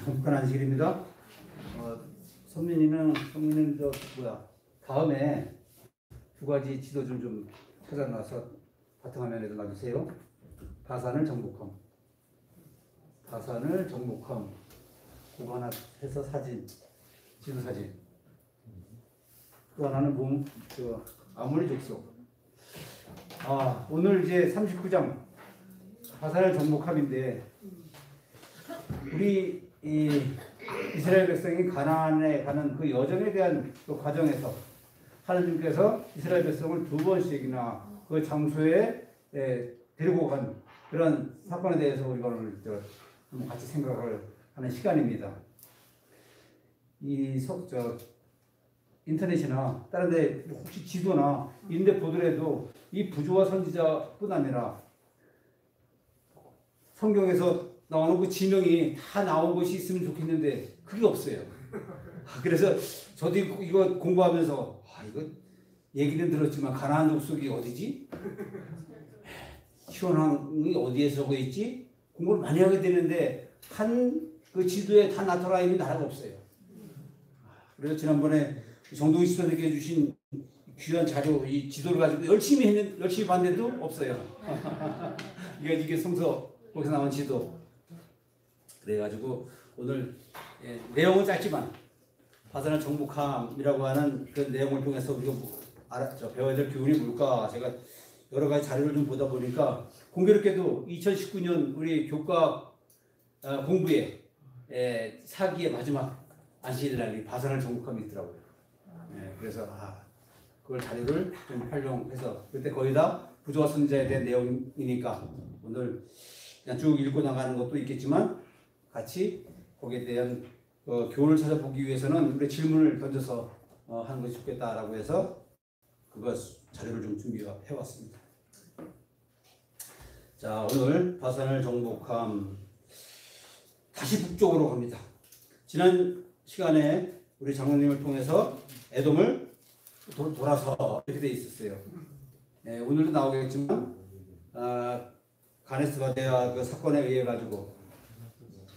북한 안식일입니다. 선민이는 다음에 두 가지 지도를 좀 찾아놔서 바탕화면에도 놔주세요. 다산을 정복함. 다산을 정복함. 그거 하나 해서 사진, 지도 사진. 또 하나는 아모리 족속. 오늘 이제 39장 다산을 정복함인데, 우리 이스라엘 백성이 가나안에 가는 그 여정에 대한 그 과정에서 하나님께서 이스라엘 백성을 두 번씩이나 그 장소에 데리고 간 그런 사건에 대해서 우리가 오늘 한번 같이 생각을 하는 시간입니다. 인터넷이나 다른 데 혹시 지도나 이런 데 보더라도 이 부조와 선지자뿐 아니라 성경에서 나오는 그 지명이 다 나온 것이 있으면 좋겠는데 그게 없어요. 그래서 저도 이거 공부하면서 이거 얘기는 들었지만 가나안 족속이 어디지? 시온왕이 어디에 적어 있지? 공부를 많이 하게 되는데 한 그 지도에 다 나타나 있는 나라가 없어요. 그래서 지난번에 정동희 시선에게 주신 귀한 자료, 이 지도를 가지고 열심히 봤는데도 없어요. 이게 성서 거기서 나온 지도. 그래가지고 오늘 내용은 짧지만 다산을 정복함이라고 하는 그 내용을 통해서 우리가 배워야 될 교훈이 뭘까? 제가 여러 가지 자료를 좀 보다 보니까 공교롭게도 2019년 우리 교과 공부에 사기의 마지막 안식일날이 다산을 정복함이 있더라고요. 그래서 그걸 자료를 좀 활용해서 그때 거의 다 부조와 선지자에 대한 내용이니까 오늘 그냥 쭉 읽고 나가는 것도 있겠지만 같이 거기에 대한 교훈을 찾아보기 위해서는 우리 질문을 던져서 하는 것이 좋겠다라고 해서 그거 자료를 좀 준비해 왔습니다. 자, 오늘 다산을 정복함 다시 북쪽으로 갑니다. 지난 시간에 우리 장로님을 통해서 에돔을 돌아서 이렇게 돼 있었어요. 오늘도 나오겠지만 가네스 바데아 그 사건에 의해 가지고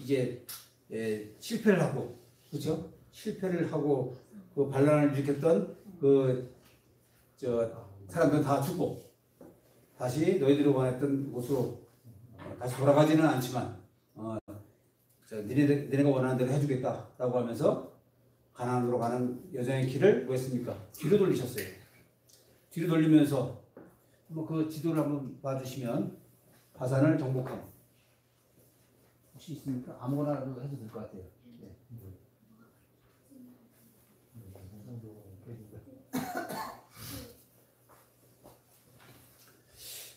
이제 실패를 하고, 그렇죠? 실패를 하고 그 반란을 일으켰던 사람들 다 죽고 다시 너희들이 원했던 곳으로 다시 돌아가지는 않지만 니네가 원하는 대로 해주겠다라고 하면서 가나안으로 가는 여정의 길을 뭐 했습니까? 뒤로 돌리셨어요. 뒤로 돌리면서 그 지도를 한번 봐주시면 다산을 정복함 혹시 있습니까? 아무거나 해도 될 것 같아요. 네.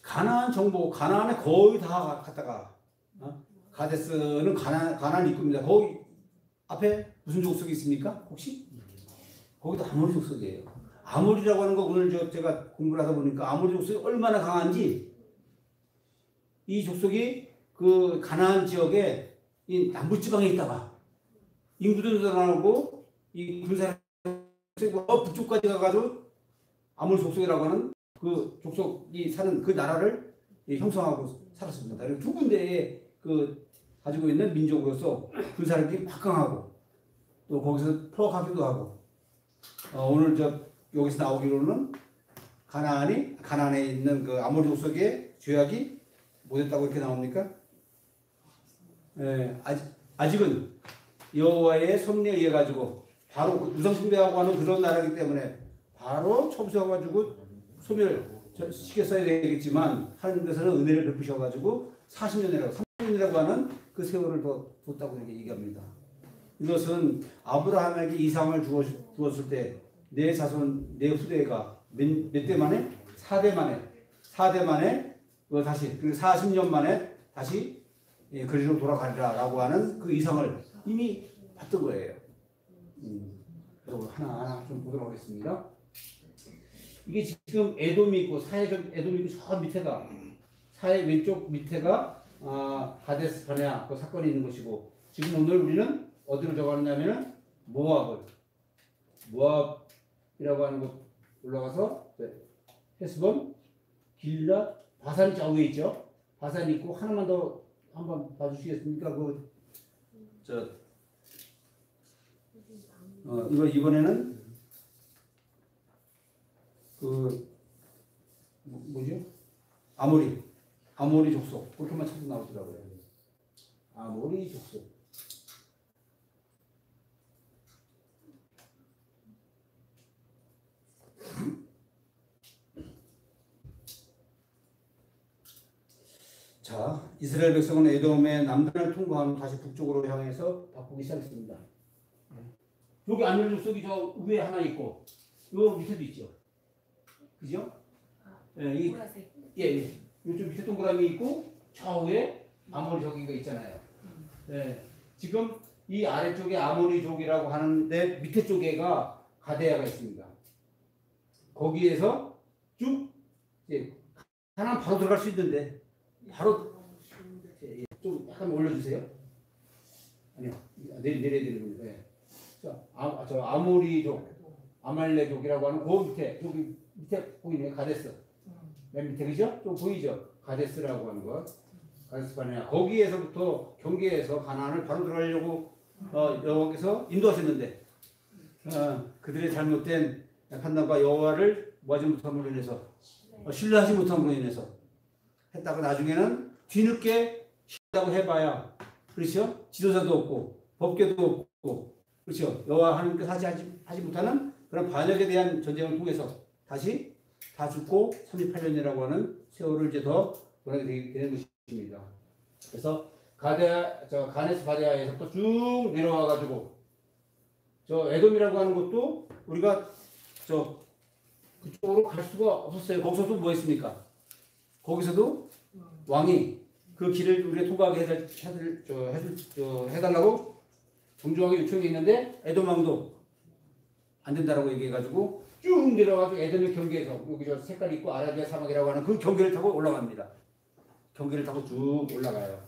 가나안 정복, 가나안에 거의 다 갔다가 가데스는 가나안 입구입니다. 거기 앞에 무슨 족속이 있습니까? 혹시? 거기도 아모리 족속이에요. 아모리라고 하는 거 오늘 제가 공부를 하다 보니까 아모리 족속이 얼마나 강한지 이 족속이 그 가나안 지역에 이 남부지방에 있다가 인구도 늘어나고 이 군사 북쪽까지 가가지고 아모리 족속이라고 하는 그 족속이 사는 그 나라를 형성하고 살았습니다. 그리고 두 군데에 가지고 있는 민족으로서 군사력이 막강하고 또 거기서 포악하기도 하고 오늘 여기서 나오기로는 가나안에 있는 그 아모리 족속의 죄악이 못했다고 이렇게 나옵니까? 아직은 여호와의 섭리에 의해 가지고 바로 우상 숭배하고 하는 그런 나라이기 때문에 바로 처부셔가지고 소멸시켰어야 되겠지만 하나님께서는 은혜를 베푸셔가지고 40년이라고 하는 그 세월을 더 뒀다고 이렇게 얘기합니다. 이것은 아브라함에게 이상을 주었을 때 내 자손, 내 후대가 몇 대 만에? 4대 만에 다시 그리고 40년 만에 다시 그리로 돌아가리라라고 하는 그 이상을 이미 받던 거예요. 그리고 하나하나 좀 보도록 하겠습니다. 이게 지금 에돔이 있고 사해적 에돔이 있고 저 밑에가 사해 왼쪽 밑에가 가데스 바네아 그 사건이 있는 것이고 지금 오늘 우리는 어디로 적어놨냐면은 모압이라고 하는 곳 올라가서 헤스본, 길랏, 바산이 저 위에 있죠. 바산이 있고 하나만 더 한번 봐주시겠습니까? 이번에는 그 뭐죠? 아모리 족속 그렇게만 찾아 나오더라고요. 아모리 족속. 자, 이스라엘 백성은 에돔의 남단을 통과하면 다시 북쪽으로 향해서 바꾸기 시작했습니다. 여기 아모리 족속이 저 위에 하나 있고, 요 밑에도 있죠. 그죠? 예, 예. 요쪽 밑에 동그라미 있고, 저 위에 아모리 저기가 있잖아요. 예. 지금 이 아래쪽에 아모리족이라고 하는데 밑에 쪽에가 가데아가 있습니다. 거기에서 쭉 예, 하나 바로 들어갈 수 있는데 바로 좀 약간 올려주세요. 아니요, 내려야 되는 겁니다. 네. 저 아모리족, 아말렉족이라고 하는 그 밑에 여기 밑에 보이네요. 가데스. 맨 밑에 그죠? 좀 보이죠? 가데스라고 하는 것. 가데스 바네아. 거기에서부터 경계에서 가나안을 바로 들어가려고 여호와께서 인도하셨는데 그들의 잘못된 판단과 여호와를 뭐하지 못함으로 인해서 신뢰하지 못함으로 인해서 했다가 나중에는 뒤늦게 신다고 해봐야 그렇죠? 지도자도 없고 법궤도 없고 그렇죠? 여호와 하나님께서 하지 못하는 그런 반역에 대한 전쟁을 통해서 다시 다 죽고 38년이라고 하는 세월을 이제 더 보내게 되는 것입니다. 그래서 가네스 바데아에서부터 쭉 내려와 가지고 저 에돔이라고 하는 것도 우리가 그쪽으로 갈 수가 없었어요. 거기서도 뭐 했습니까? 거기서도 왕이 그 길을 우리가 통과하게 해달라고 정중하게 요청이 있는데 에돔 왕도 안 된다라고 얘기해가지고 쭉 내려가지고 에돔의 경계에서 여기 저 색깔 있고 아라비아 사막이라고 하는 그 경계를 타고 올라갑니다. 경계를 타고 쭉 올라가요.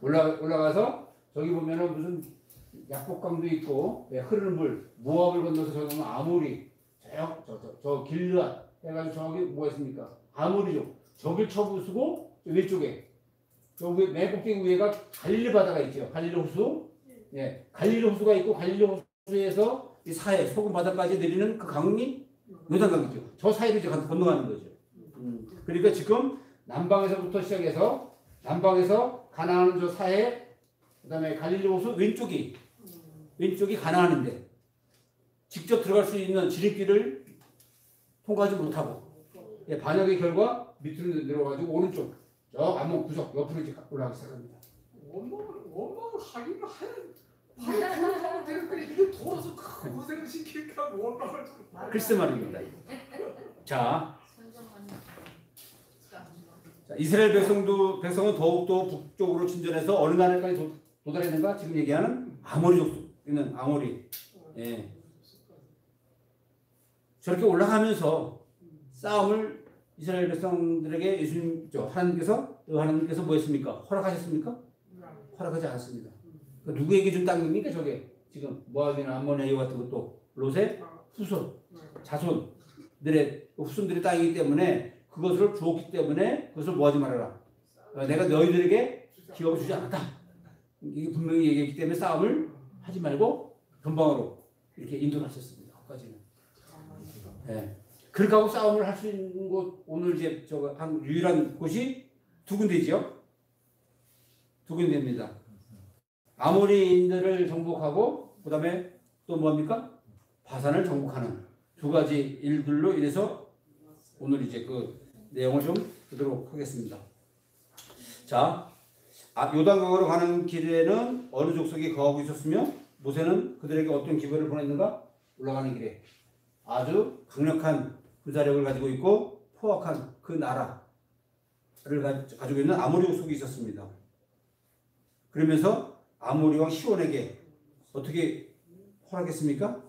올라가서 저기 보면은 무슨 약복강도 있고 흐르는 물 모압을 건너서 저기 보면 아모리 저 길르앗 해가지고 저기 뭐 했습니까? 아모리족 저길 쳐부수고 왼쪽에 저기 맨 꼭대기 위에가 갈릴리 바다가 있죠. 갈릴리 호수. 예, 갈릴리 호수가 있고 갈릴리 호수에서 이 사해 소금 바다까지 내리는 그 강이 요단강이죠. 저 사이를 이제 건너가는 거죠. 그러니까 지금 남방에서부터 시작해서 남방에서 가나안은 저 사해 그다음에 갈릴리 호수 왼쪽이 가나안인데 직접 들어갈 수 있는 지름길을 통과하지 못하고 예, 반역의 결과 밑으로 내려가지고 오른쪽 저 암몬 구석 옆으로 이제 올라가기 시작합니다. 원망을 하기는 하는 되는데 이게 돌아서 큰 고생을 시키니까 원망을 글쎄 말입니다. 자, 이스라엘 백성은 더욱더 북쪽으로 진전해서 어느 나라까지 도달했는가? 지금 얘기하는 아모리족 있는 아모리. 예. 저렇게 올라가면서 싸움을 이스라엘 백성들에게 하나님께서 뭐 했습니까? 허락하셨습니까? 허락하지 않았습니다. 그러니까 누구에게 준 땅입니까? 저게 지금 모압이나 암몬의 이와 같은 것도 롯의 후손, 자손들의 후손들의 땅이기 때문에 그것을 주었기 때문에 그것을 뭐하지 말아라. 내가 너희들에게 기업을 주지 않았다. 이게 분명히 얘기했기 때문에 싸움을 하지 말고 변방으로 이렇게 인도를 하셨습니다. 거기까지는. 네. 그렇게 하고 싸움을 할 수 있는 곳 오늘 이제 한 유일한 곳이 두 군데지요. 두 군데입니다. 아모리인들을 정복하고 그 다음에 또 뭐합니까? 바산을 정복하는 두 가지 일들로 인해서 오늘 이제 그 내용을 좀 보도록 하겠습니다. 자, 요단강으로 가는 길에는 어느 족속이 거하고 있었으며 모세는 그들에게 어떤 기별을 보냈는가? 올라가는 길에 아주 강력한 군사력을 가지고 있고 포악한 그 나라를 가지고 있는 아모리 족속이 있었습니다. 그러면서 아모리 왕 시온에게 어떻게 허락했습니까?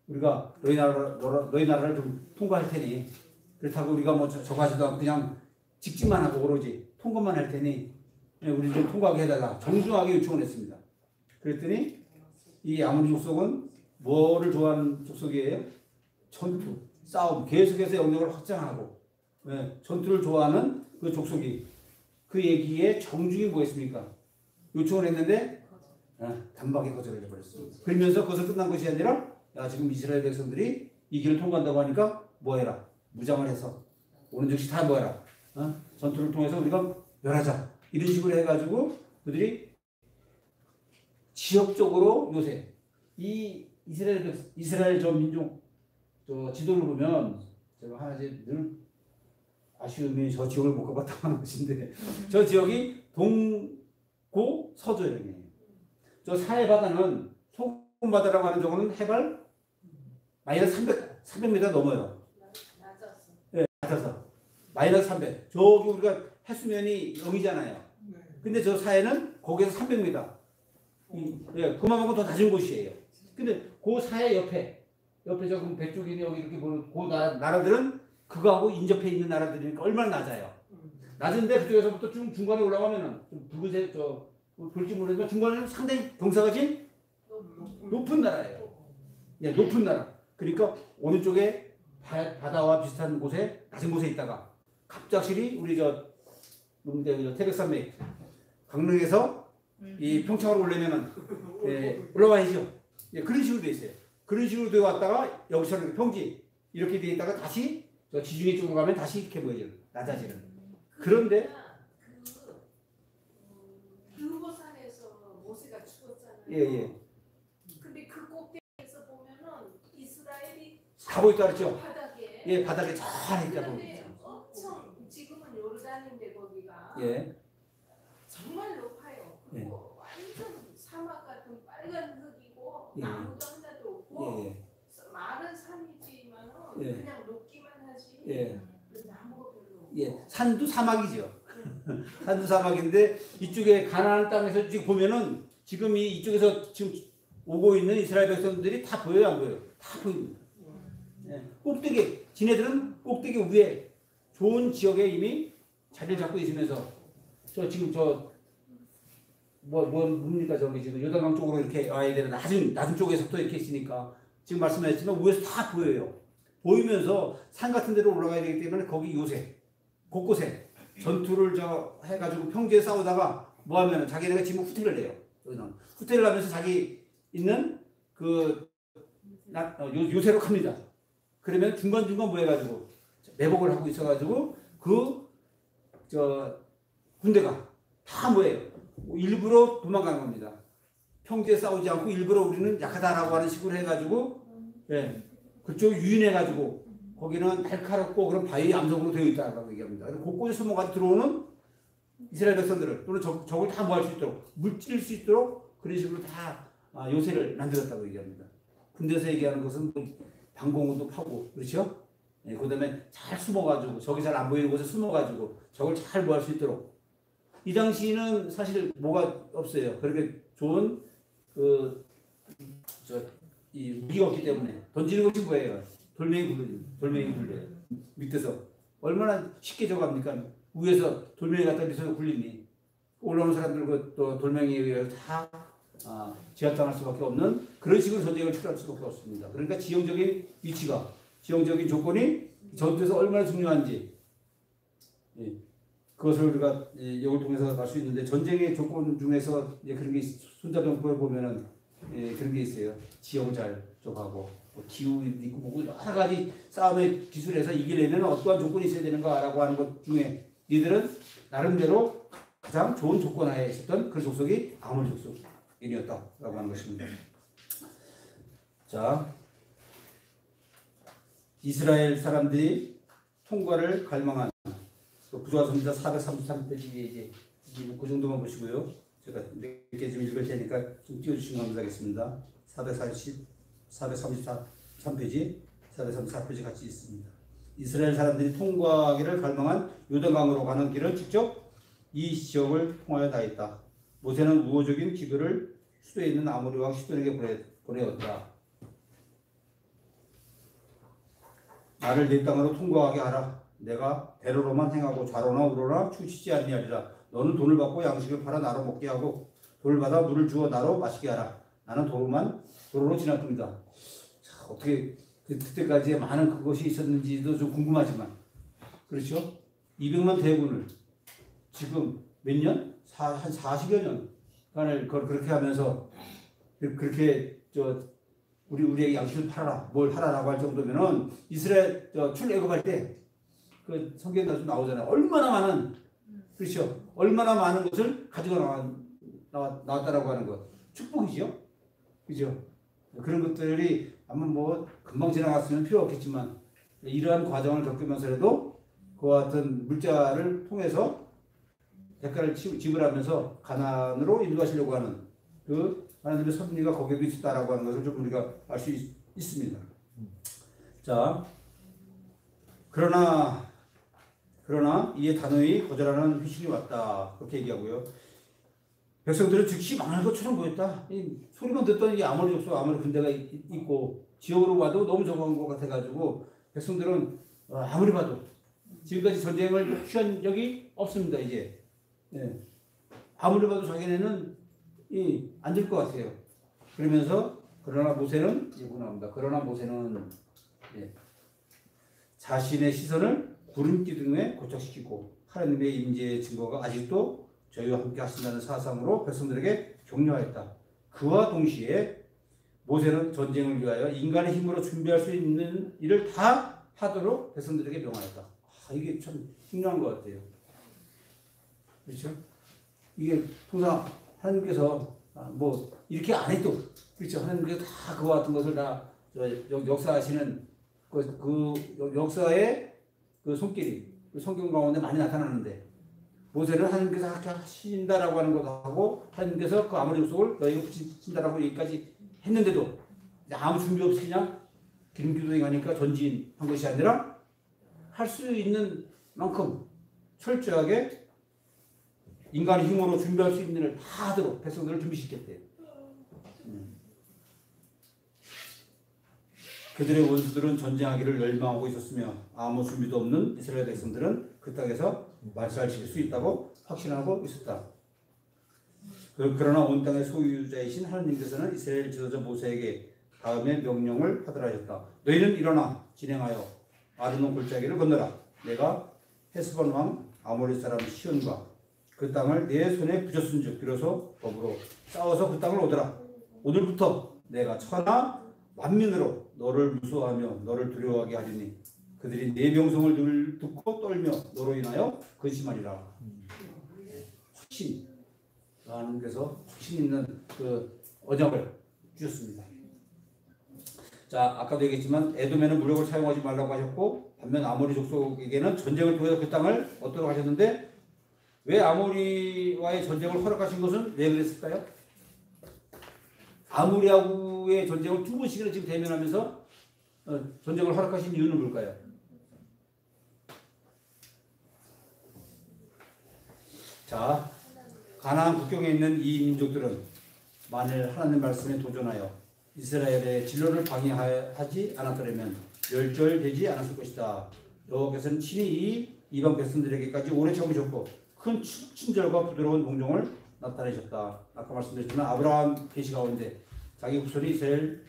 우리가 너희 나라를 좀 통과할 테니 그렇다고 우리가 뭐 저거 하지도 않고 그냥 직진만 하고 그러지 통과만 할 테니 우리 좀 통과하게 해달라 정중하게 요청을 했습니다. 그랬더니 이 아모리 족속은 뭐를 좋아하는 족속이에요? 전투, 싸움, 계속해서 영역을 확장하고 전투를 좋아하는 그 족속이 그 얘기에 정중히 뭐했습니까? 요청을 했는데 단박에 거절을 해버렸습니다. 그러면서 그것을 끝난 것이 아니라 야, 지금 이스라엘 백성들이 이 길을 통과한다고 하니까 뭐해라. 무장을 해서 오는 즉시 다 뭐해라. 전투를 통해서 우리가 멸하자. 이런 식으로 해가지고 그들이 지역적으로 요새 이 이스라엘 저 민족 저 지도를 보면 제가 하나 늘 아쉬움이 저 지역을 못 가봤다고 하는 것인데 저 지역이 동고 서조형이에요. 저 사해 바다는 소금 바다라고 하는 저거는 해발 마이너스 300m 넘어요. 네, 낮아서 마이너스 300. 저기 우리가 해수면이 0이잖아요. 근데 저 사해는 거기에서 300m. 예, 그만큼 더 낮은 곳이에요. 근데 그 사해 옆에 조금 배쪽이니 여기 이렇게 보는 그 나라들은 그거하고 인접해 있는 나라들이니까 얼마나 낮아요. 낮은데 그쪽에서부터 쭉 중간에 올라가면은 좀 붉은색 볼지 모르지만 중간에는 상당히 경사가 진 높은 나라예요. 예, 높은 나라. 그러니까 어느 쪽에 바다와 비슷한 곳에 낮은 곳에 있다가 갑작스레 우리 저 태백산맥 강릉에서 이 평창으로 오려면은 올라와야죠. 예, 그런 식으로 돼 있어요. 그런 식으로 되어 왔다가 여기서는 평지 이렇게 돼 있다가 다시 저 지중해 쪽으로 가면 다시 이렇게 보여요. 낮아지는. 그런데 느보산에서 모세가 죽었잖아요. 예. 근데 그 꼭대기에서 보면은 이스라엘이 가고 있다 그랬죠. 바닥에. 예, 바닥에 잘 있다 보면. 그런데 엄청 지금은 요르단인데 거기가 예. 정말 높아요. 그리고 완전 사막 같은 빨간 흙이고 예. 나무도 하나도 없고 예. 마른 산이지만은 예. 그냥 녹기만 하지. 예. 나무가 별로 없고. 예, 산도 사막이죠. 산도 사막인데 이쪽에 가나안 땅에서 지금 보면은 지금 이쪽에서 지금 오고 있는 이스라엘 백성들이 다 보여요, 안 보여요? 다 보입니다. 예, 꼭대기, 지네들은 꼭대기 위에 좋은 지역에 이미 자리를 잡고 있으면서 지금 뭡니까 저기 지금 요단강 쪽으로 이렇게 와야 되는 낮은 쪽에서부터 이렇게 있으니까 지금 말씀하셨지만 위에서 다 보여요. 보이면서 산 같은 데로 올라가야 되기 때문에 거기 요새 곳곳에 전투를 해가지고 평지에 싸우다가 뭐 하면은 자기네가 지금 후퇴를 해요. 후퇴를 하면서 자기 있는 요새로 갑니다. 그러면 중간중간 뭐 해가지고 매복을 하고 있어가지고 군대가 다 뭐예요? 일부러 도망가는 겁니다. 평지에 싸우지 않고 일부러 우리는 약하다라고 하는 식으로 해가지고 예, 그쪽 유인해가지고 거기는 날카롭고 그런 바위 암석으로 되어 있다라고 얘기합니다. 곳곳에 숨어가지고 들어오는 이스라엘 백성들을 또는 적을 다 모할 수 있도록 물질릴 수 있도록 그런 식으로 다 요새를 만들었다고 얘기합니다. 군대에서 얘기하는 것은 방공호도 파고 그렇죠? 예, 그다음에 잘 숨어가지고 적이 잘 안 보이는 곳에 숨어가지고 적을 잘 모할 수 있도록 이 당시는 사실 뭐가 없어요. 그렇게 좋은 이 무기가 없기 때문에 던지는 것이 뭐예요? 돌멩이 굴려요. 밑에서 얼마나 쉽게 저갑니까? 위에서 돌멩이 갖다 밑에서 굴리니 올라오는 사람들 또 돌멩이에 의해서 다 제압당할 수밖에 없는 그런 식으로 전쟁을 치러할 수밖에 없습니다. 그러니까 지형적인 위치가 지형적인 조건이 전투에서 얼마나 중요한지 그것을 우리가 이걸 통해서 알 수 있는데 전쟁의 조건 중에서 그런 게 손자병법에 보면은 그런 게 있어요. 지형을 잘 쪽하고 기후 있고 뭐고 여러 가지 싸움의 기술에서 이기려면 어떠한 조건이 있어야 되는가라고 하는 것 중에 이들은 나름대로 가장 좋은 조건 하에 있었던 그 족속이 아모리 족속이었다라고 하는 것입니다. 자, 이스라엘 사람들이 통과를 갈망한 구조화서입니다. 433페이지에 이제 그 정도만 보시고요. 제가 몇 개 좀 읽을 테니까 좀 띄워주시면 감사하겠습니다. 433페이지, 434페이지 같이 있습니다. 이스라엘 사람들이 통과하기를 갈망한 요단강으로 가는 길은 직접 이 지역을 통하여 다했다. 모세는 우호적인 기도를 수도에 있는 아모리 왕 시돈에게 보내었다. 나를 내 땅으로 통과하게 하라. 내가 대로로만 행하고 좌로나 우로나 추치지 아니하리라. 너는 돈을 받고 양식을 팔아 나로 먹게 하고 돈을 받아 물을 주어 나로 마시게 하라. 나는 도로로 지나갑니다. 자, 어떻게 그때까지의 많은 그것이 있었는지도 좀 궁금하지만 그렇죠? 200만 대군을 지금 몇 년? 한 40여 년 간을 그렇게 하면서 그렇게 우리에게 양식을 팔아라, 뭘 하라라고 할 정도면은 이스라엘 출애굽할 때 그 성경에 나오잖아요. 얼마나 많은, 그렇죠? 얼마나 많은 것을 가지고 나왔다라고 하는 것, 축복이죠, 그죠? 그런 것들이 아마 뭐 금방 지나갔으면 필요 없겠지만 이러한 과정을 겪으면서라도 그와 같은 물자를 통해서 대가를 지불하면서 가나안으로 인도하시려고 하는 그 하나님의 섭리가 거기에도 있었다라고 하는 것을 좀 우리가 알 수 있습니다. 자, 그러나 이에 단호히 거절하는 회심이 왔다, 그렇게 얘기하고요. 백성들은 즉시 망할 것처럼 보였다. 이 소리만 듣더니 아무리 군대가 있고 지역으로 와도 너무 적은 것 같아가지고 백성들은 아무리 봐도 지금까지 전쟁을 취한 적이 없습니다. 이제 아무리 봐도 자기네는 안 될 것 같아요. 그러면서 그러나 모세는 이거 나옵니다. 그러나 모세는 자신의 시선을 구름 기둥에 고착시키고 하나님의 임재의 증거가 아직도 저희와 함께 하신다는 사상으로 백성들에게 격려하였다. 그와 동시에 모세는 전쟁을 위하여 인간의 힘으로 준비할 수 있는 일을 다 하도록 백성들에게 명하였다. 이게 참 중요한 것 같아요. 그렇죠? 이게 통상 하나님께서 뭐 이렇게 안 해도, 그렇죠? 하나님께서 다 그와 같은 것을 다 역사하시는 그 역사의 그 손길이 성경 가운데 많이 나타나는데, 모세는 하나님께서 하신다라고 하는 것도 하고 하나님께서 그 아모리 족속을 너희가 붙인다라고 얘기까지 했는데도 아무 준비 없이 그냥 기름기도에 가니까 전진한 것이 아니라 할 수 있는 만큼 철저하게 인간의 힘으로 준비할 수 있는 일을 다 하도록 백성들을 준비시켰대요. 그들의 원수들은 전쟁하기를 열망하고 있었으며 아무 준비도 없는 이스라엘 백성들은 그 땅에서 말살을 지킬 수 있다고 확신하고 있었다. 그러나 온 땅의 소유자이신 하나님께서는 이스라엘 지도자 모세에게 다음에 명령을 하더라 하셨다. 너희는 일어나 진행하여 아르논 골짜기를 건너라. 내가 헤스본 왕 아모리 사람 시온과 그 땅을 내 손에 붙였은즉 비로소 더불어 싸워서 그 땅을 얻으라. 오늘부터 내가 천하 만민으로 너를 무서워하며 너를 두려워하게 하리니 그들이 내 명성을 듣고 떨며 너로 인하여 근심하리라. 확신, 하나님께서 확신 있는 그 언약을 주셨습니다. 자, 아까도 얘기했지만 에돔에는 무력을 사용하지 말라고 하셨고 반면 아모리 족속에게는 전쟁을 통해서 그 땅을 얻도록 하셨는데, 왜 아모리와의 전쟁을 허락하신 것은 왜 그랬을까요? 아모리하고의 전쟁을 두 번씩이나 지금 대면하면서 전쟁을 허락하신 이유는 뭘까요? 자, 가나안 국경에 있는 이 민족들은 만일 하나님 말씀에 도전하여 이스라엘의 진로를 방해하지 않았더라면 멸절되지 않았을 것이다. 여호와께서는 친히 이 이방 백성들에게까지 오래 참으셨고 큰 친절과 부드러운 동정을 나타내셨다. 아까 말씀드렸지만 아브라함 계시 가운데 자기 후손이 이스라엘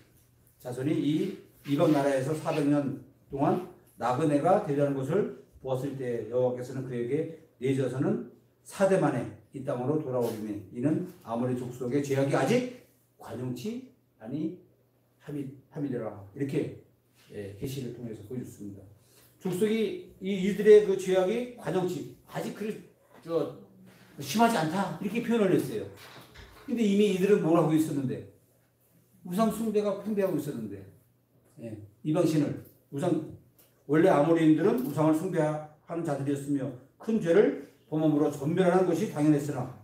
자손이 이 이방 나라에서 400년 동안 나그네가 되려는 것을 보았을 때 여호와께서는 그에게 내져서는 4대 만에 이 땅으로 돌아오리니 이는 아모리 족속의 죄악이 아직 관용치 함이되라. 이렇게 계시를 통해서 보여줬습니다. 족속이 이 일들의 그 죄악이 관용치 아직 심하지 않다 이렇게 표현을 했어요. 근데 이미 이들은 뭘 하고 있었는데, 우상 숭배가 팽배하고 있었는데, 이방신을 원래 아모리인들은 우상을 숭배하는 자들이었으며 큰 죄를 범함으로 전멸하는 것이 당연했으나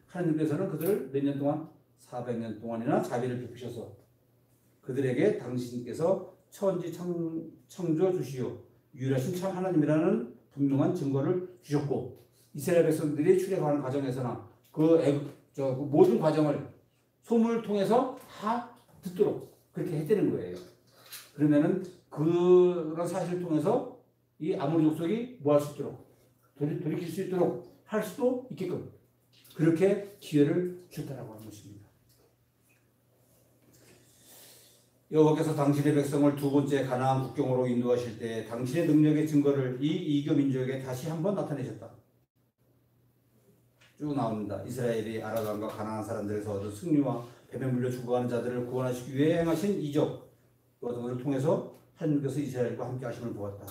하나님께서는 그들을 몇 년 동안 400년 동안이나 자비를 베푸셔서 그들에게 당신께서 천지 창조 주시오 유일하신 참 하나님이라는 분명한 증거를 주셨고, 이스라엘 백성들이 출애굽하는 과정에서나 그 모든 과정을 소문을 통해서 다 듣도록 그렇게 했다는 거예요. 그러면은 그런 사실을 통해서 이 아모리 족속이 뭐 할 수 있도록 돌이킬 수 있도록 할 수도 있게끔 그렇게 기회를 주셨다라고 하는 것입니다. 여호와께서 당신의 백성을 두 번째 가나안 국경으로 인도하실 때 당신의 능력의 증거를 이 이교 민족에게 다시 한번 나타내셨다. 쭉 나옵니다. 이스라엘이 아라단과 가나안 사람들에서 얻은 승리와 뱀에 물려 죽어가는 자들을 구원하시기 위해 행하신 이적 그것을 통해서 하나님께서 이스라엘과 함께 하심을 보았다.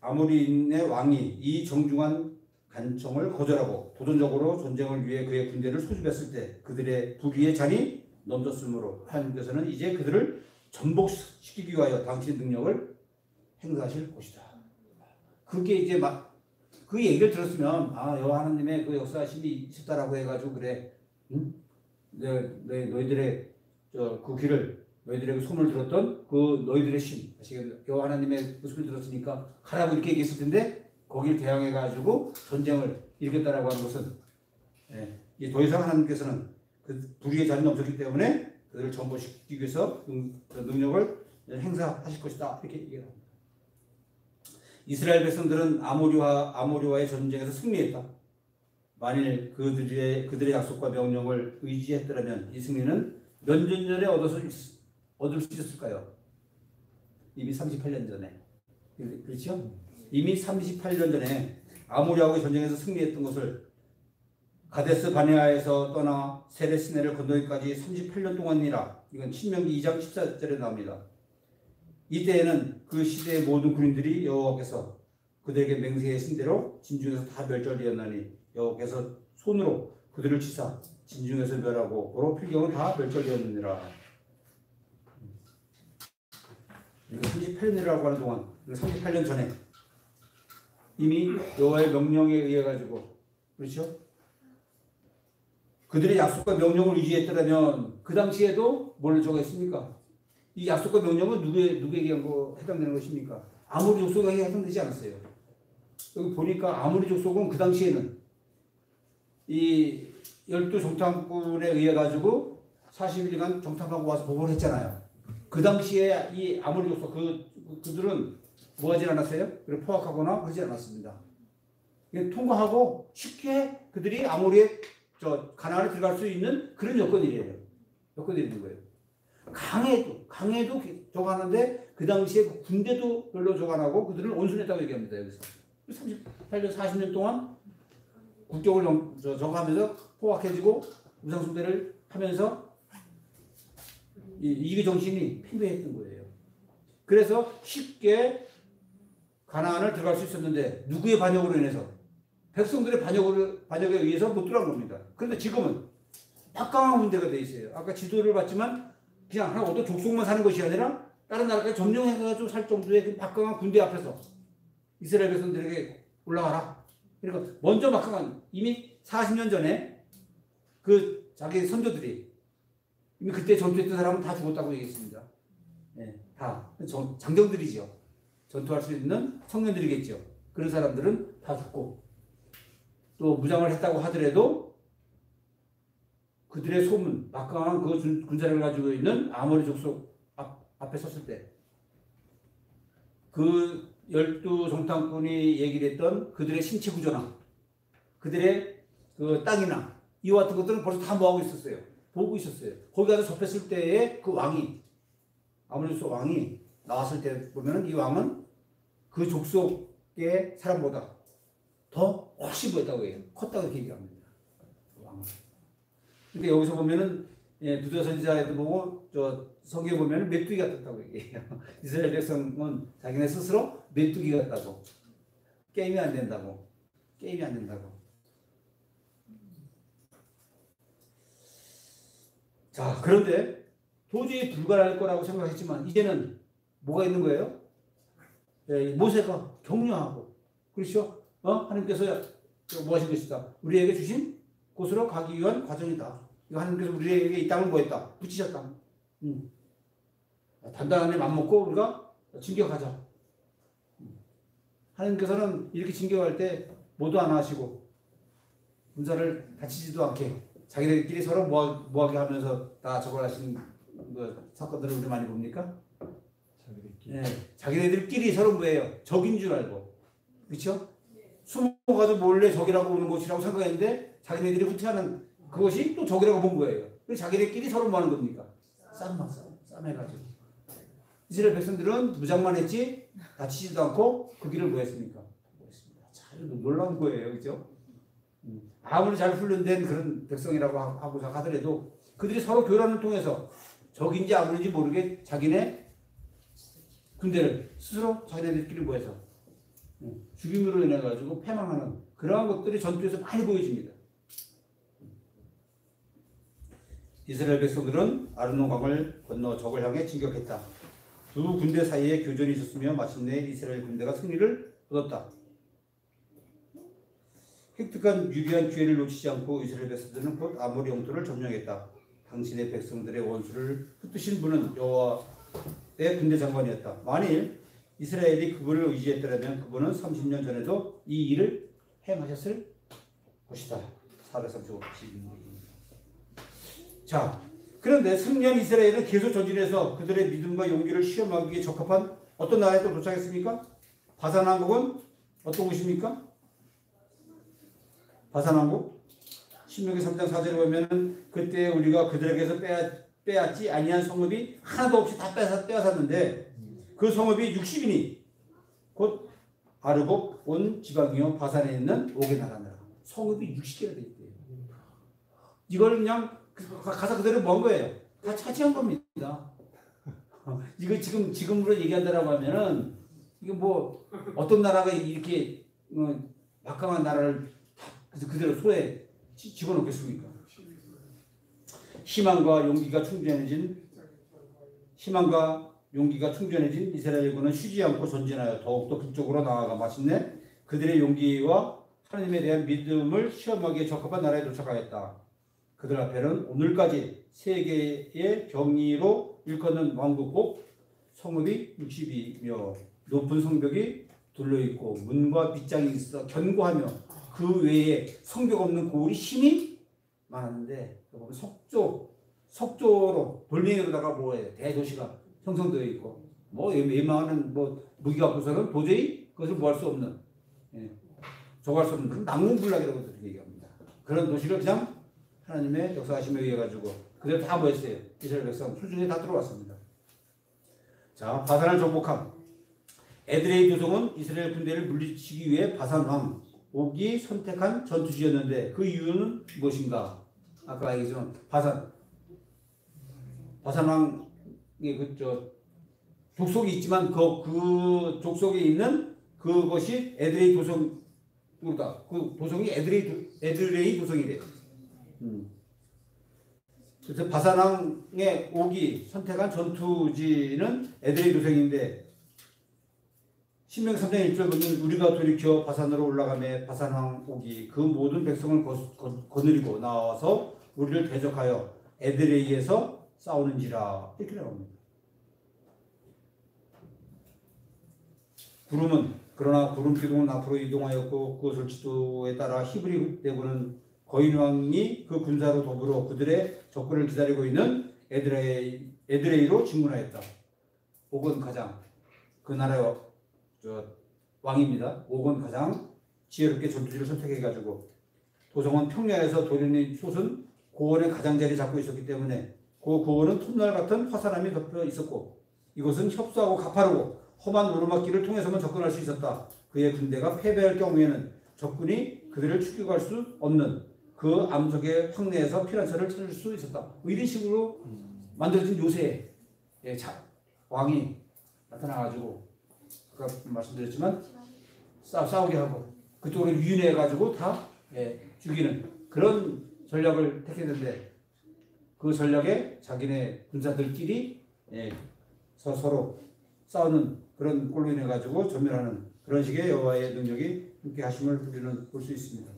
아모리인의 왕이 이 정중한 간청을 거절하고 도전적으로 전쟁을 위해 그의 군대를 소집했을 때 그들의 불의의 잔이 넘쳤으므로 하나님께서는 이제 그들을 전복시키기 위하여 당신의 능력을 행사하실 것이다. 그게 이제 막 그 얘기를 들었으면 여호와 하나님의 그 역사하심이 있었다라고 해가지고 그래, 응? 너희들의 그 귀를 너희들의 그 소문을 들었던 그 너희들의 신, 여호와 하나님의 그 소리를 들었으니까 가라고 이렇게 얘기했을 텐데 거기를 대항해가지고 전쟁을 일으켰다라고 하는 것은 이제 더 이상 하나님께서는 그 불의의 잔이 넘쳤기 때문에 그들을 전복시키기 위해서 능력을 행사하실 것이다 이렇게 얘기합니다. 이스라엘 백성들은 아모리와의 전쟁에서 승리했다. 만일 그들의 약속과 명령을 의지했더라면 이 승리는 몇 년 전에 얻을 수 있었을까요? 이미 38년 전에. 그렇죠? 이미 38년 전에 아모리와의 전쟁에서 승리했던 것을 가데스 바네아에서 떠나 세레 시내를 건너기까지 38년 동안이라. 이건 신명기 2장 14절에 나옵니다. 이때에는 그 시대의 모든 군인들이 여호와께서 그들에게 맹세하신 대로 진중에서 다 멸절되었나니 여호와께서 손으로 그들을 치사 진중에서 멸하고 고로 필경은 다 멸절되었느니라. 38년이라고 하는 동안 38년 전에 이미 여호와의 명령에 의해 가지고 그렇죠? 그들의 약속과 명령을 유지했더라면 그 당시에도 뭘 적었습니까? 이 약속과 명령은 누구에게 해당되는 것입니까? 아모리 족속에게 해당되지 않았어요. 여기 보니까 아모리 족속은 그 당시에는 이 12정탐꾼에 의해 가지고 40일간 정탐하고 와서 보고를 했잖아요. 그 당시에 이 아모리 족속 그들은 뭐 하지 않았어요? 그를 포악하거나 그러지 않았습니다. 통과하고 쉽게 그들이 아모리의 가나안에 들어갈 수 있는 그런 여건이래요. 여건이 있는 거예요. 강해도 저거 하는데 그 당시에 군대도 별로 저거 안 하고 그들은 온순했다고 얘기합니다. 여기서 38년 40년 동안 국격을 저거 하면서 포악해지고 우상숭배를 하면서 이기 정신이 팽배했던 거예요. 그래서 쉽게 가나안을 들어갈 수 있었는데 누구의 반역으로 인해서 백성들의 반역에 의해서 못 들어간 겁니다. 그런데 지금은 막강한 군대가 돼 있어요. 아까 지도를 봤지만 그냥 하나 어떤 족속만 사는 것이 아니라 다른 나라까지 점령해가지고 살 정도의 그 막강한 군대 앞에서 이스라엘 백성들에게 올라가라. 그러니까 먼저 막강한 이미 40년 전에 그 자기 선조들이 이미 그때 전투했던 사람은 다 죽었다고 얘기했습니다. 다 장정들이죠. 전투할 수 있는 청년들이겠죠. 그런 사람들은 다 죽고 또 무장을 했다고 하더라도 그들의 소문, 막강한 그 군사를 가지고 있는 아모리 족속 앞에 섰을 때 그 12정탐꾼이 얘기를 했던 그들의 신체 구조나 그들의 그 땅이나 이와 같은 것들은 벌써 다 뭐하고 있었어요? 보고 있었어요. 거기 가서 접했을 때의 그 왕이 아모리 족속 왕이 나왔을 때 보면은 이 왕은 그 족속의 사람보다 더 훨씬 보였다고 해요. 컸다고 이렇게 얘기합니다. 왕은. 근데 여기서 보면은 두드러 선지자에도 보고 성경에 보면은 메뚜기 같았다고 얘기해요. 이스라엘 백성은 자기네 스스로 메뚜기 같다고. 게임이 안 된다고. 자, 그런데 도저히 불가능할 거라고 생각했지만 이제는 뭐가 있는 거예요? 모세가 격려하고 그렇죠? 하나님께서 뭐 하신 것이다. 우리에게 주신 곳으로 가기 위한 과정이다. 하나님께서 우리에게 이 땅을 뭐 했다? 붙이셨다. 단단하게 맘먹고 우리가 진격하자. 하나님께서는 이렇게 진격할 때 모두 안 하시고 군사를 다치지도 않게 자기들끼리 서로 뭐하게 하면서 다 저걸 하시는 그 사건들을 우리 많이 봅니까? 자기네들끼리 서로 뭐예요? 적인 줄 알고. 그렇죠? 숨어가도 몰래 적이라고 오는 곳이라고 생각했는데 자기네들이 후퇴하는 그것이 또 적이라고 본 거예요. 그래서 자기네끼리 서로 뭐 하는 겁니까? 싸움해가지고. 이스라엘 백성들은 무장만 했지 다치지도 않고 그 길을 뭐 했습니까? 했습니다. 참 놀라운 거예요. 그죠? 아무리 잘 훈련된 그런 백성이라고 하고 하더라도 그들이 서로 교란을 통해서 적인지 아무리인지 모르게 자기네 군대를 스스로 자기네들끼리 모여서 죽임으로 인해 가지고 패망하는 그러한 것들이 전투에서 많이 보여집니다. 이스라엘 백성들은 아르논강을 건너 적을 향해 진격했다. 두 군대 사이에 교전이 있었으며 마침내 이스라엘 군대가 승리를 얻었다. 획득한 유리한 기회를 놓치지 않고 이스라엘 백성들은 곧 아모리 영토를 점령했다. 당신의 백성들의 원수를 흩으신 분은 여호와의 군대 장관이었다. 만일 이스라엘이 그분을 의지했더라면 그분은 30년 전에도 이 일을 행하셨을 것이다. 435. 자, 그런데 승리한 이스라엘은 계속 전진해서 그들의 믿음과 용기를 시험하기에 적합한 어떤 나라에 또 도착했습니까? 바산왕국은 어떤 곳입니까? 바산왕국? 신명기 3장 4절에 보면은 그때 우리가 그들에게서 빼앗지 아니한 성읍이 하나도 없이 다 빼앗았는데 그 성읍이 60이니 곧 아르곱 온 지방이요 바산에 있는 옥의 나라니라. 성읍이 60개가 돼 있대요. 이걸 그냥 가사 그대로 먼 거예요. 다 차지한 겁니다. 이거 지금으로 얘기한다라고 하면은 이게 뭐 어떤 나라가 이렇게 막강한 나라를 그대로 손에 집어넣겠습니까? 희망과 용기가 충전해진 이스라엘군은 쉬지 않고 전진하여 더욱더 북쪽으로 나아가 마침내 그들의 용기와 하나님에 대한 믿음을 시험하기에 적합한 나라에 도착하였다. 그들 앞에는 오늘까지 세계의 경이로 일컫는 왕국국 성읍이 60이며 높은 성벽이 둘러있고 문과 빗장이 있어 견고하며 그 외에 성벽 없는 고을이 심히 많았는데 보면 석조로 돌멩이로다가 뭐예요? 대도시가 형성되어 있고 뭐 웬만한 뭐 무기 갖고서는 도저히 그것을 뭐 할 수 없는 저거할 수 없는 그런 난공불락이라고 그렇게 얘기합니다. 그런 도시를 그냥 하나님의 역사하심에 의해 가지고 그대로 다 모였어요. 이스라엘 백성 수중에 다 들어왔습니다. 자, 바산을 정복함. 에드레이 도성은 이스라엘 군대를 물리치기 위해 바산 왕 옥이 선택한 전투지였는데 그 이유는 무엇인가? 아까 얘기했지만 바산 왕의 족속이 있지만 그 족속에 있는 그것이 에드레이 도성이다. 그 도성이 에드레이 도성이래요. 그래서 바산 왕의 옥이 선택한 전투지는 에드레이 도성인데 신명기 3장 1절 보면 우리가 돌이켜 바산으로 올라가매 바산 왕 옥이 그 모든 백성을 거느리고 나와서 우리를 대적하여 에드레이에서 싸우는지라 이렇게 나옵니다. 그러나 구름 기둥은 앞으로 이동하였고 그것을 지도에 따라 히브리 대군은 거인 왕이 그 군사로 더불어 그들의 접근을 기다리고 있는 에드레이로 진군하였다. 옥은 가장 그 나라의 왕입니다. 옥은 가장 지혜롭게 전투지를 선택해가지고 도성은 평야에서 도련이 솟은 고원의 가장자리 잡고 있었기 때문에 그 고원은 톱날 같은 화살함이 덮여 있었고 이곳은 협소하고 가파르고 험한 오르막길을 통해서만 접근할 수 있었다. 그의 군대가 패배할 경우에는 적군이 그들을 추격할 수 없는 그 암석의 황내에서 피난처를 찾을 수 있었다. 이런 식으로 만들어진 요새 왕이 나타나가지고 아까 말씀드렸지만 싸우게 하고 그쪽으로 유인해가지고 다 죽이는 그런 전략을 택했는데 그 전략에 자기네 군사들끼리 서로 싸우는 그런 꼴로 인해 가지고 전멸하는 그런 식의 여호와의 능력이 함께 하심을 우리는 볼 수 있습니다.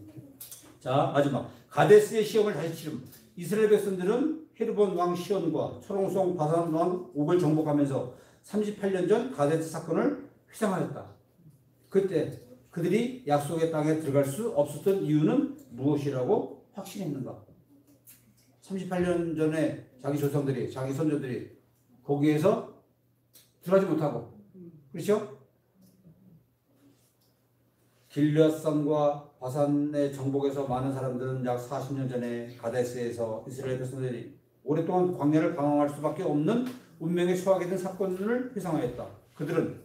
자, 마지막 가데스의 시험을 다시 치름. 이스라엘 백성들은 헤르본 왕 시온과 초롱성 바산 왕 옥을 정복하면서 38년 전 가데스 사건을 회상하였다. 그때 그들이 약속의 땅에 들어갈 수 없었던 이유는 무엇이라고 확신했는가? 38년 전에 자기 조상들이, 자기 선조들이 거기에서 들어가지 못하고, 그렇죠? 길앗산과 바산의 정복에서 많은 사람들은 약 40년 전에 가데스에서 이스라엘 백성들이 오랫동안 광야를 방황할 수밖에 없는 운명에 처하게 된 사건을 회상하였다. 그들은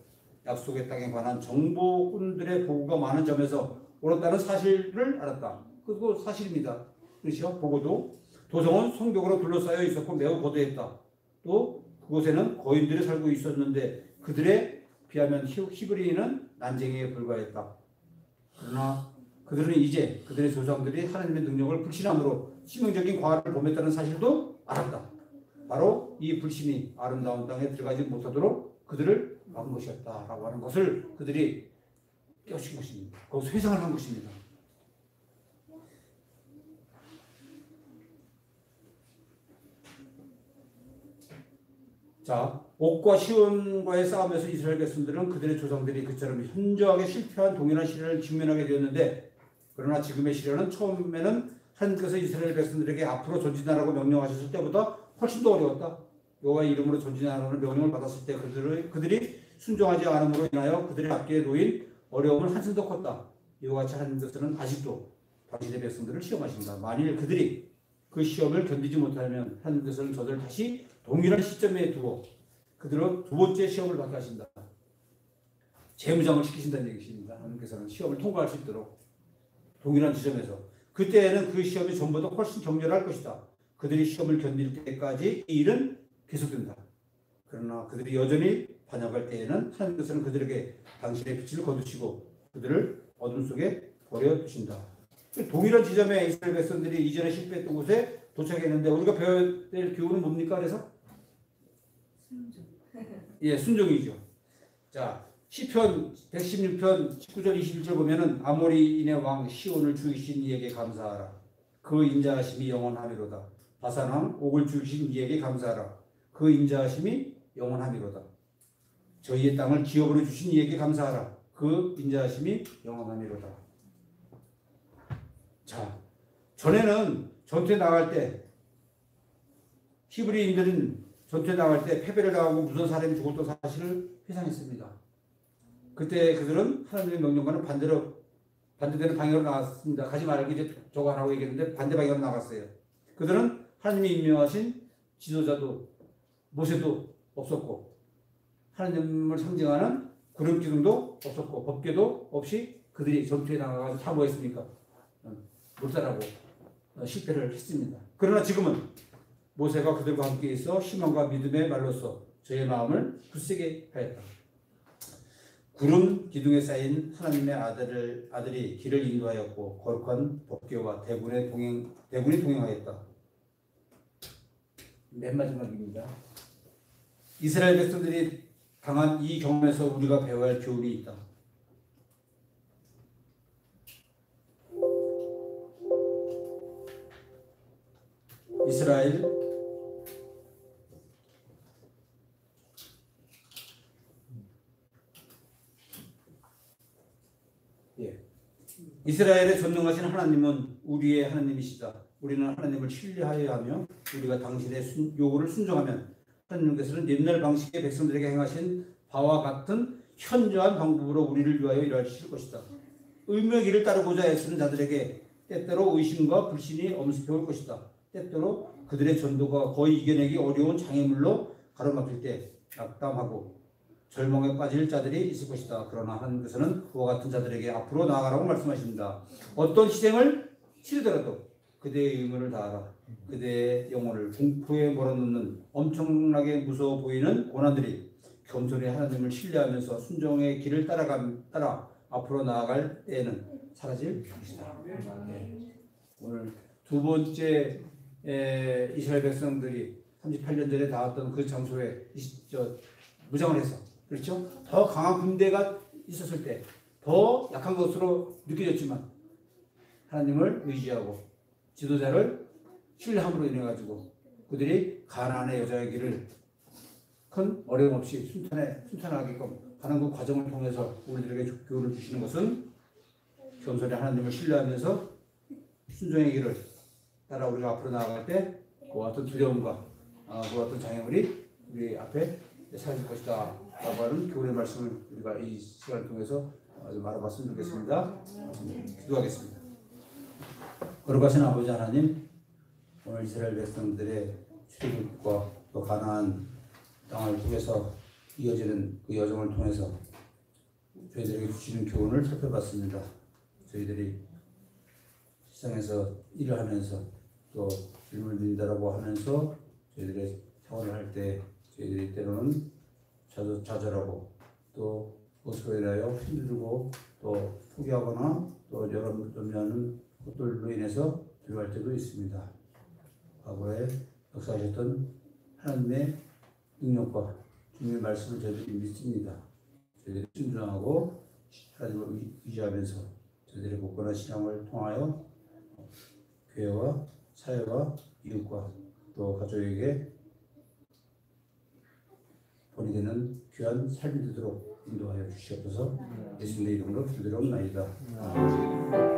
약속의 땅에 관한 정보꾼들의 보고가 많은 점에서 옳았다는 사실을 알았다. 그리고 사실입니다. 그렇죠? 보고도 도성은 성벽으로 둘러싸여 있었고 매우 거대했다. 또 그곳에는 거인들이 살고 있었는데 그들에 비하면 히브리인은 난쟁이에 불과했다. 그러나 그들은 이제 그들의 조상들이 하나님의 능력을 불신함으로 치명적인 과를 범했다는 사실도 알았다. 바로 이 불신이 아름다운 땅에 들어가지 못하도록 그들을 막은 것이었다라고 하는 것을 그들이 깨우친 것입니다. 거기서 회상을 한 것입니다. 자, 옥과 시온과의 싸움에서 이스라엘 백성들은 그들의 조상들이 그처럼 현저하게 실패한 동일한 시련을 직면하게 되었는데, 그러나 지금의 시련은 처음에는 하나님께서 이스라엘 백성들에게 앞으로 전진하라고 명령하셨을 때보다 훨씬 더 어려웠다. 여호와의 이름으로 전진하라는 명령을 받았을 때 그들이 순종하지 않음으로 인하여 그들의 앞뒤에 놓인 어려움은 한층 더 컸다. 이와 같이 하나님께서는 아직도 당신의 백성들을 시험하신다. 만일 그들이 그 시험을 견디지 못하면 하나님께서는 저들을 다시 동일한 시점에 두고 그들은 두 번째 시험을 받게 하신다. 재무장을 시키신다는 얘기입니다. 하나님께서는 시험을 통과할 수 있도록 동일한 지점에서 그때에는 그 시험이 전보다 훨씬 격렬할 것이다. 그들이 시험을 견딜 때까지 이 일은 계속된다. 그러나 그들이 여전히 반역할 때에는 하나님께서는 그들에게 당신의 빛을 거두시고 그들을 어둠 속에 버려두신다. 동일한 지점에 이스라엘 백성들이 이전에 실패했던 곳에 도착했는데 우리가 배워야 될 교훈은 뭡니까? 그래서 순종. 예, 순종이죠. 자, 시편 116편 19절 21절 보면은 아모리인의 왕 시온을 죽이신 이에게 감사하라. 그 인자하심이 영원하미로다. 바산 왕 옥을 죽이신 이에게 감사하라. 그 인자하심이 영원하미로다. 저희의 땅을 기업으로 주신 이에게 감사하라. 그 인자하심이 영원하미로다. 자, 전에는 전투에 나갈 때 히브리인들은 전투에 나갈 때 패배를 당하고 무슨 사람이 죽었던 사실을 회상했습니다. 그때 그들은 하나님의 명령과는 반대되는 방향으로 나갔습니다. 가지 말기 이제 저거 하라고 얘기했는데 반대 방향으로 나갔어요. 그들은 하나님이 임명하신 지도자도 모세도 없었고 하나님을 상징하는 구름 기둥도 없었고 법궤도 없이 그들이 전투에 나가서 다 뭐 했습니까? 몰살하고 실패를 했습니다. 그러나 지금은 모세가 그들과 함께 있어 희망과 믿음의 말로써 저의 마음을 굳세게 하였다. 구름 기둥에 쌓인 하나님의 아들이 길을 인도하였고 거룩한 법궤와 대군이 동행하였다. 맨 마지막입니다. 이스라엘 백성들이 당한 이 경험에서 우리가 배워야 할 교훈이 있다. 이스라엘의 전능하신 하나님은 우리의 하나님이시다. 우리는 하나님을 신뢰하여야 하며 우리가 당신의 요구를 순종하면 하나님께서는 옛날 방식의 백성들에게 행하신 바와 같은 현저한 방법으로 우리를 위하여 일하실 것이다. 의무의 길을 따르고자 애쓰는 자들에게 때때로 의심과 불신이 엄습해 올 것이다. 때때로 그들의 전도가 거의 이겨내기 어려운 장애물로 가로막힐 때 낙담하고 절망에 빠질 자들이 있을 것이다. 그러나 하나님께서는 그와 같은 자들에게 앞으로 나아가라고 말씀하십니다. 어떤 희생을 치르더라도 그대의 의무를 다하라. 그대의 영혼을 공포에 몰아넣는 엄청나게 무서워 보이는 고난들이 겸손히 하나님을 신뢰하면서 순종의 길을 따라 앞으로 나아갈 때에는 사라질 것이다. 네. 오늘 두 번째 이스라엘 백성들이 38년 전에 닿았던 그 장소에 무장을 해서 그렇죠? 더 강한 군대가 있었을 때 더 약한 것으로 느껴졌지만 하나님을 의지하고 지도자를 신뢰함으로 인해 가지고 그들이 가나안의 여자의 길을 큰 어려움 없이 순탄하게끔 가는 그 과정을 통해서 우리들에게 교훈을 주시는 것은 겸손히 하나님을 신뢰하면서 순종의 길을 따라 우리가 앞으로 나아갈 때 그와 같은 두려움과 그와 같은 장애물이 우리 앞에 사라질 것이다 라고 하는 교훈의 말씀을 우리가 이 시간을 통해서 좀 알아봤으면 좋겠습니다. 기도하겠습니다. 거룩하신 아버지 하나님, 오늘 이스라엘 백성들의 출애굽과 또 가나안 땅을 통해서 이어지는 그 여정을 통해서 저희들에게 주시는 교훈을 살펴봤습니다. 저희들이 세상에서 일을 하면서 또 주님을 믿는다라고 하면서 저희들의 생활을 할 때 저희들이 때로는 좌절하고 또 그것으로 인하여 힘들고 또 포기하거나 또 여러 염려하는 것들로 인해서 두려워할 때도 있습니다. 과거에 역사하셨던 하나님의 능력과 주님의 말씀을 저희들이 믿습니다. 저희들이 순종하고 하나님을 의지하면서 저희들의 굳건한 신앙을 통하여 교회와 사회와 이웃과 또 가족에게 본이 되는 귀한 삶이 되도록 인도하여 주시옵소서. 예수님의 이름으로 기도드리옵나이다.